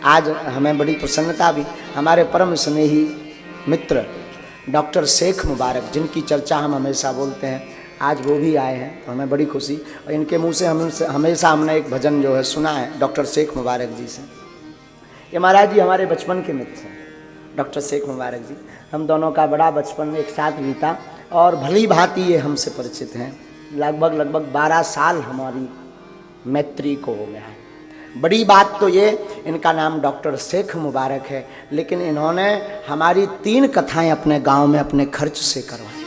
आज हमें बड़ी प्रसन्नता भी, हमारे परम स्नेही मित्र डॉक्टर शेख मुबारक, जिनकी चर्चा हम हमेशा बोलते हैं, आज वो भी आए हैं, तो हमें बड़ी खुशी। और इनके मुंह से हमेशा हमने एक भजन जो है सुना है डॉक्टर शेख मुबारक जी से। ये महाराज जी हमारे बचपन के मित्र हैं, डॉक्टर शेख मुबारक जी। हम दोनों का बड़ा बचपन एक साथ बीता और भली भांति ये हमसे परिचित हैं। लगभग 12 साल हमारी मैत्री को हो गया है। बड़ी बात तो ये, इनका नाम डॉक्टर शेख मुबारक है, लेकिन इन्होंने हमारी 3 कथाएं अपने गांव में अपने खर्च से करवाई,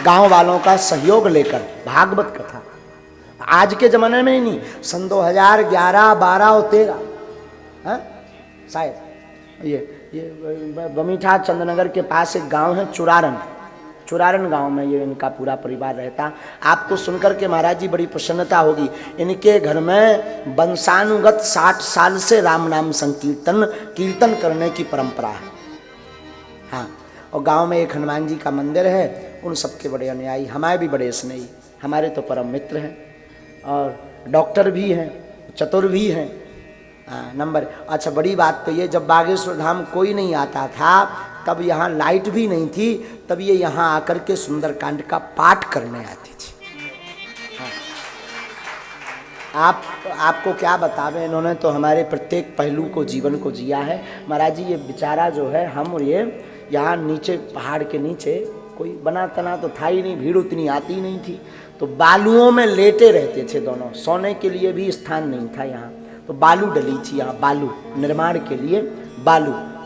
गांव वालों का सहयोग लेकर। भागवत कथा आज के जमाने में ही नहीं, सन 2011, 12 और 13 शायद ये बमीठा चंद्रनगर के पास एक गांव है चुरारन गांव में ये इनका पूरा परिवार रहता। आपको सुनकर के महाराज जी बड़ी प्रसन्नता होगी। इनके घर में वंशानुगत 60 साल से राम नाम संकीर्तन कीर्तन करने की परंपरा है। हाँ, और गांव में एक हनुमान जी का मंदिर है। उन सबके बड़े अनुयायी, हमारे भी बड़े स्नेही, हमारे तो परम मित्र हैं और डॉक्टर भी हैं, चतुर भी हैं। नंबर अच्छा, बड़ी बात तो ये, जब बागेश्वर धाम कोई नहीं आता था, तब यहाँ लाइट भी नहीं थी, तब ये यहाँ आकर के सुंदरकांड का पाठ करने आती थी। हाँ। आपको क्या बतावें, इन्होंने तो हमारे प्रत्येक पहलू को, जीवन को जिया है। महाराज जी ये बेचारा जो है, हम और ये यहाँ नीचे पहाड़ के नीचे कोई बना तना तो था ही नहीं, भीड़ उतनी आती नहीं थी, तो बालुओं में लेटे रहते थे दोनों। सोने के लिए भी स्थान नहीं था यहाँ, तो बालू डली थी यहाँ, बालू निर्माण के लिए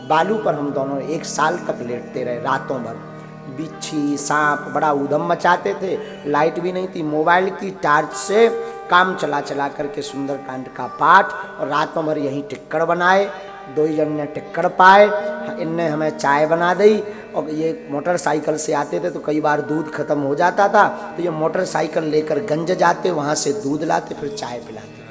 बालू पर हम दोनों 1 साल तक लेटते रहे, रातों भर। बिच्छी सांप बड़ा उधम मचाते थे, लाइट भी नहीं थी, मोबाइल की टार्च से काम चला करके सुंदरकांड का पाठ, और रातों भर यहीं टिक्कड़ बनाए। 2 जन ने टिक्कड़ पाए, इनने हमें चाय बना दी। और ये मोटरसाइकिल से आते थे तो कई बार दूध खत्म हो जाता था, तो ये मोटरसाइकिल लेकर गंज जाते, वहाँ से दूध लाते, फिर चाय पिलाते थे।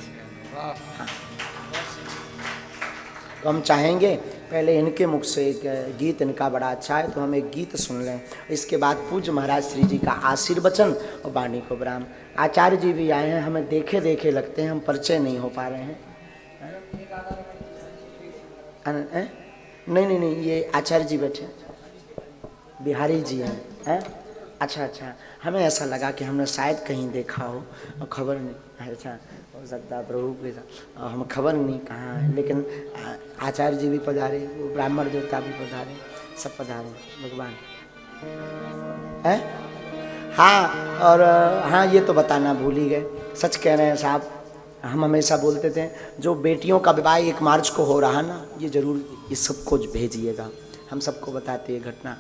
तो हम चाहेंगे पहले इनके मुख से एक गीत, इनका बड़ा अच्छा है, तो हम एक गीत सुन लें। इसके बाद पूज्य महाराज श्री जी का आशीर्वचन और वाणी को विराम। आचार्य जी भी आए हैं, हमें देखे देखे लगते हैं, हम परिचय नहीं हो पा रहे हैं। नहीं, ये आचार्य जी बैठे, बिहारी जी हैं। अच्छा, हमें ऐसा लगा कि हमने शायद कहीं देखा हो और खबर नहीं। अच्छा, हो सकता है प्रभु के साथ, हम खबर नहीं कहाँ है, लेकिन आचार्य जी भी पधारे, वो ब्राह्मण देवता भी पधारे, सब पधारे भगवान है। हाँ, और हाँ ये तो बताना भूल ही गए, सच कह रहे हैं साहब। हम हमेशा बोलते थे जो बेटियों का विवाह 1 मार्च को हो रहा ना, ये जरूर ये सबको भेजिएगा, हम सबको बताते ये घटना,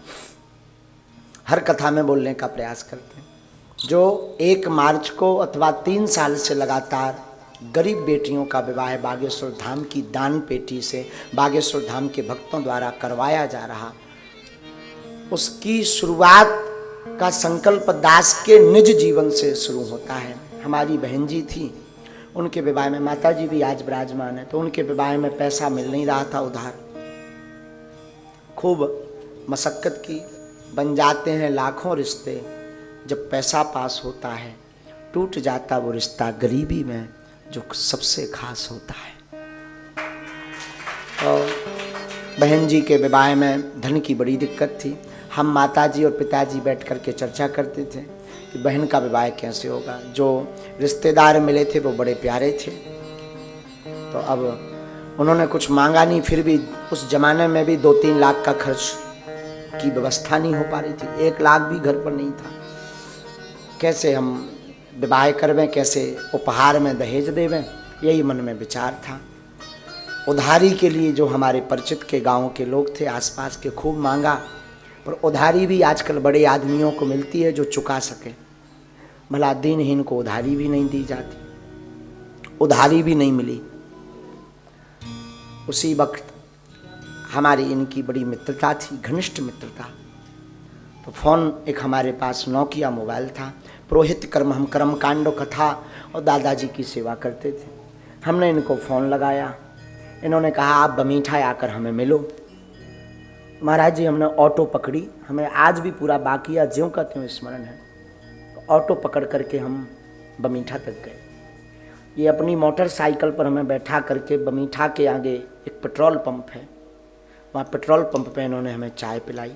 हर कथा में बोलने का प्रयास करते हैं। जो 1 मार्च को अथवा 3 साल से लगातार गरीब बेटियों का विवाह बागेश्वर धाम की दान पेटी से बागेश्वर धाम के भक्तों द्वारा करवाया जा रहा, उसकी शुरुआत का संकल्प दास के निज जीवन से शुरू होता है। हमारी बहन जी थी, उनके विवाह में, माता जी भी आज विराजमान है, तो उनके विवाह में पैसा मिल नहीं रहा था उधार, खूब मशक्कत की, बन जाते हैं लाखों रिश्ते, जब पैसा पास होता है टूट जाता वो रिश्ता गरीबी में जो सबसे खास होता है। और बहन जी के विवाह में धन की बड़ी दिक्कत थी। हम माताजी और पिताजी बैठ कर के चर्चा करते थे कि बहन का विवाह कैसे होगा। जो रिश्तेदार मिले थे वो बड़े प्यारे थे, तो अब उन्होंने कुछ मांगा नहीं, फिर भी उस जमाने में भी 2-3 लाख का खर्च की व्यवस्था नहीं हो पा रही थी, 1 लाख भी घर पर नहीं था। कैसे हम विवाह करवें, कैसे उपहार में दहेज देवें, यही मन में विचार था। उधारी के लिए जो हमारे परिचित के गांव के लोग थे आसपास के, खूब मांगा, पर उधारी भी आजकल बड़े आदमियों को मिलती है जो चुका सके, भला दीनहीन को उधारी भी नहीं दी जाती, उधारी भी नहीं मिली। उसी वक्त हमारी इनकी बड़ी मित्रता थी, घनिष्ठ मित्रता, तो फ़ोन एक हमारे पास नोकिया मोबाइल था, पुरोहित कर्म, हम कर्मकांड कथा और दादाजी की सेवा करते थे। हमने इनको फ़ोन लगाया, इन्होंने कहा आप बमीठा आकर हमें मिलो। महाराज जी हमने ऑटो पकड़ी, हमें आज भी पूरा बाकिया ज्यों का त्यों स्मरण है। तो ऑटो पकड़ करके हम बमीठा तक गए। ये अपनी मोटरसाइकिल पर हमें बैठा करके बमीठा के आगे एक पेट्रोल पंप है, वहाँ पेट्रोल पंप पे इन्होंने हमें चाय पिलाई।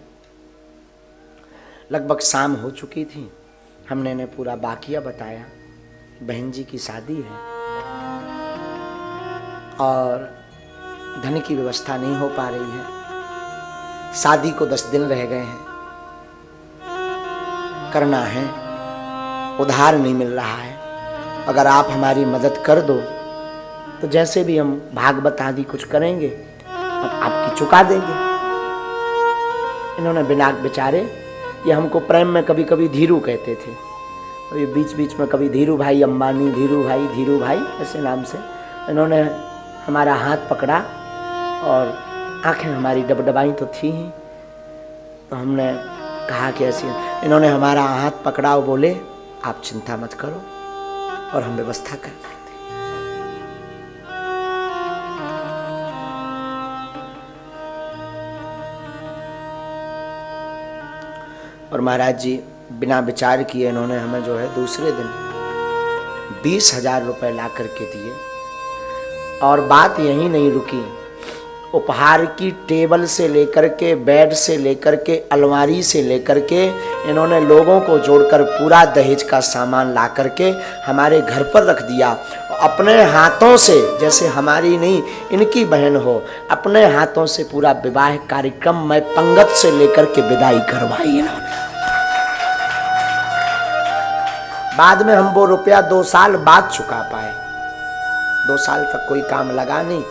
लगभग शाम हो चुकी थी। हमने इन्हें पूरा वाकया बताया, बहन जी की शादी है और धन की व्यवस्था नहीं हो पा रही है, शादी को 10 दिन रह गए हैं, करना है, उधार नहीं मिल रहा है, अगर आप हमारी मदद कर दो तो जैसे भी हम भागवत आदि कुछ करेंगे हम आपकी चुका देंगे। इन्होंने बिना बेचारे, ये हमको प्रेम में कभी कभी धीरू कहते थे, और ये बीच बीच में कभी धीरू भाई अंबानी, धीरू भाई ऐसे नाम से इन्होंने हमारा हाथ पकड़ा और आंखें हमारी डबडबाई तो थी ही, तो हमने कहा कि ऐसी, इन्होंने हमारा हाथ पकड़ा और बोले आप चिंता मत करो और हम व्यवस्था कर देंगे। और महाराज जी बिना विचार किए इन्होंने हमें जो है दूसरे दिन 20,000 रुपए ला करके दिए। और बात यहीं नहीं रुकी, उपहार की टेबल से लेकर के, बेड से लेकर के, अलमारी से लेकर के इन्होंने लोगों को जोड़कर पूरा दहेज का सामान ला करके हमारे घर पर रख दिया। अपने हाथों से, जैसे हमारी नहीं इनकी बहन हो, अपने हाथों से पूरा विवाह कार्यक्रम में पंगत से लेकर के विदाई करवाई इन्होंने। बाद में हम वो रुपया 2 साल बाद चुका पाए। 2 साल तक कोई काम लगा नहीं,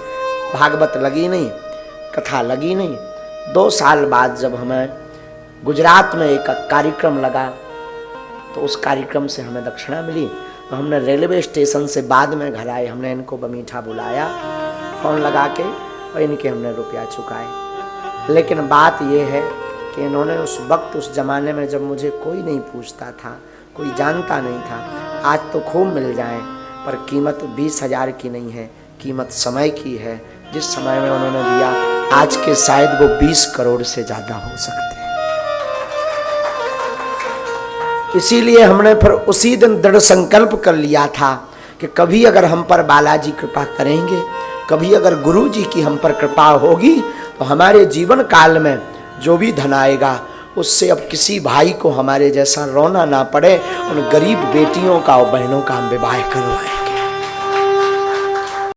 भागवत लगी नहीं, कथा लगी नहीं। 2 साल बाद जब हमें गुजरात में एक कार्यक्रम लगा तो उस कार्यक्रम से हमें दक्षिणा मिली, तो हमने रेलवे स्टेशन से बाद में घर आए, हमने इनको बमीठा बुलाया फ़ोन लगा के और इनके हमने रुपया चुकाए। लेकिन बात यह है कि इन्होंने उस वक्त, उस ज़माने में जब मुझे कोई नहीं पूछता था, कोई जानता नहीं था, आज तो खूब मिल जाए, पर कीमत 20,000 की नहीं है, कीमत समय की है। जिस समय में उन्होंने दिया, आज के शायद वो 20 करोड़ से ज़्यादा हो सकते हैं। इसीलिए हमने फिर उसी दिन दृढ़ संकल्प कर लिया था कि कभी अगर हम पर बालाजी कृपा करेंगे, कभी अगर गुरु जी की हम पर कृपा होगी, तो हमारे जीवन काल में जो भी धन आएगा उससे अब किसी भाई को हमारे जैसा रोना ना पड़े, उन गरीब बेटियों का और बहनों का हम विवाह करवाएंगे।